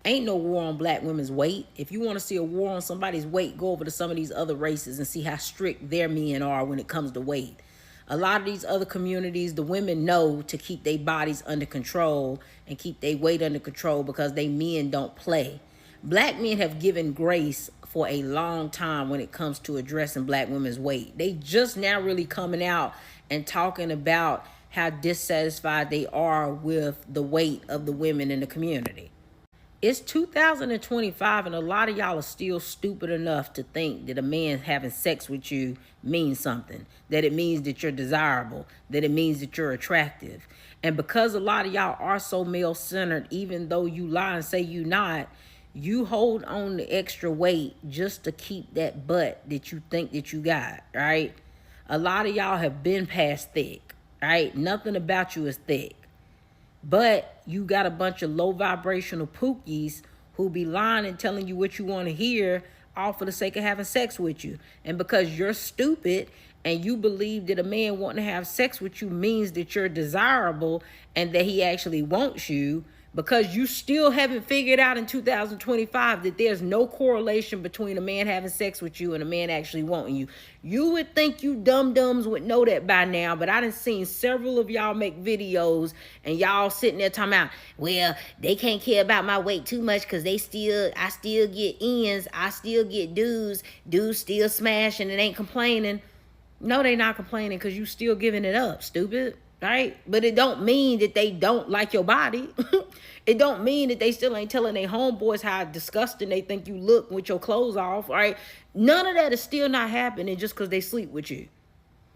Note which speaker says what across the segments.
Speaker 1: Ain't no war on black women's weight. If you want to see a war on somebody's weight, go over to some of these other races and see how strict their men are when it comes to weight. A lot of these other communities, the women know to keep their bodies under control and keep their weight under control because they men don't play. Black men have given grace for a long time when it comes to addressing black women's weight. They just now really coming out and talking about how dissatisfied they are with the weight of the women in the community. It's 2025 and a lot of y'all are still stupid enough to think that a man having sex with you means something, that it means that you're desirable, that it means that you're attractive. And because a lot of y'all are so male-centered, even though you lie and say you not, you hold on to extra weight just to keep that butt that you think that you got, right? A lot of y'all have been past thick, right? Nothing about you is thick. But you got a bunch of low vibrational pookies who be lying and telling you what you want to hear all for the sake of having sex with you. And because you're stupid and you believe that a man wanting to have sex with you means that you're desirable and that he actually wants you, because you still haven't figured out in 2025 that there's no correlation between a man having sex with you and a man actually wanting you. You would think you dum-dums would know that by now, but I done seen several of y'all make videos and y'all sitting there talking about, well, they can't care about my weight too much because I still get ends, I still get dudes still smashing and ain't complaining. No, they not complaining because you still giving it up, stupid. Right? But it don't mean that they don't like your body. It don't mean that they still ain't telling their homeboys how disgusting they think you look with your clothes off, right? None of that is still not happening just because they sleep with you.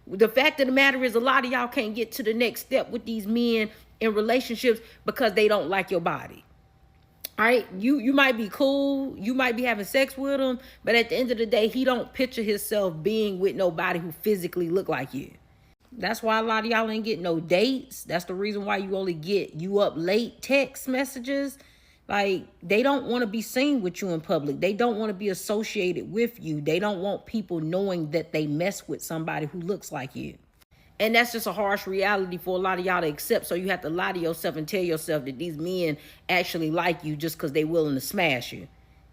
Speaker 1: The fact of the matter is a lot of y'all can't get to the next step with these men in relationships because they don't like your body. All right, you might be cool, you might be having sex with him, but at the end of the day, he don't picture himself being with nobody who physically look like you. That's why a lot of y'all ain't getting no dates. That's the reason why you only get you up late text messages. Like, they don't want to be seen with you in public. They don't want to be associated with you. They don't want people knowing that they mess with somebody who looks like you. And that's just a harsh reality for a lot of y'all to accept. So you have to lie to yourself and tell yourself that these men actually like you just because they willing to smash you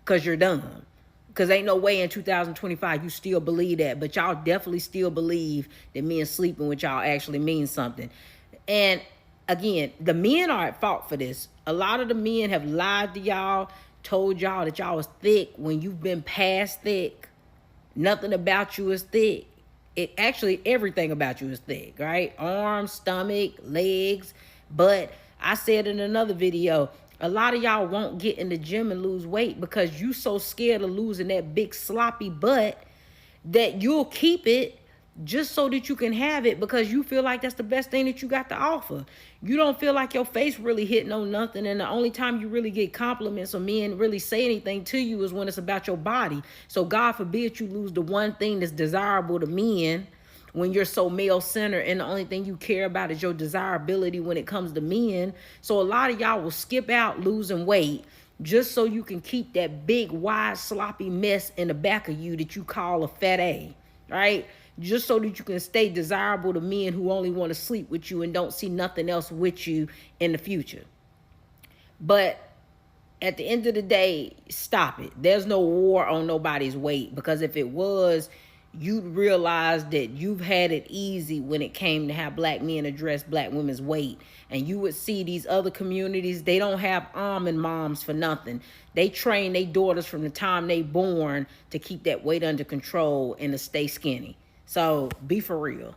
Speaker 1: because you're dumb. Because ain't no way in 2025 you still believe that. But y'all definitely still believe that men sleeping with y'all actually means something. And again, the men are at fault for this. A lot of the men have lied to y'all, told y'all that y'all was thick when you've been past thick. Nothing about you is thick. It actually, everything about you is thick, right? Arms, stomach, legs. But I said in another video, a lot of y'all won't get in the gym and lose weight because you so scared of losing that big sloppy butt that you'll keep it just so that you can have it because you feel like that's the best thing that you got to offer. You don't feel like your face really hitting on nothing, and the only time you really get compliments or men really say anything to you is when it's about your body. So God forbid you lose the one thing that's desirable to men when you're so male-centered and the only thing you care about is your desirability when it comes to men. So a lot of y'all will skip out losing weight just so you can keep that big, wide, sloppy mess in the back of you that you call a fat A, right? Just so that you can stay desirable to men who only want to sleep with you and don't see nothing else with you in the future. But at the end of the day, stop it. There's no war on nobody's weight, because if it was, you'd realize that you've had it easy when it came to how black men address black women's weight. And you would see these other communities, they don't have almond moms for nothing. They train their daughters from the time they born to keep that weight under control and to stay skinny. So be for real.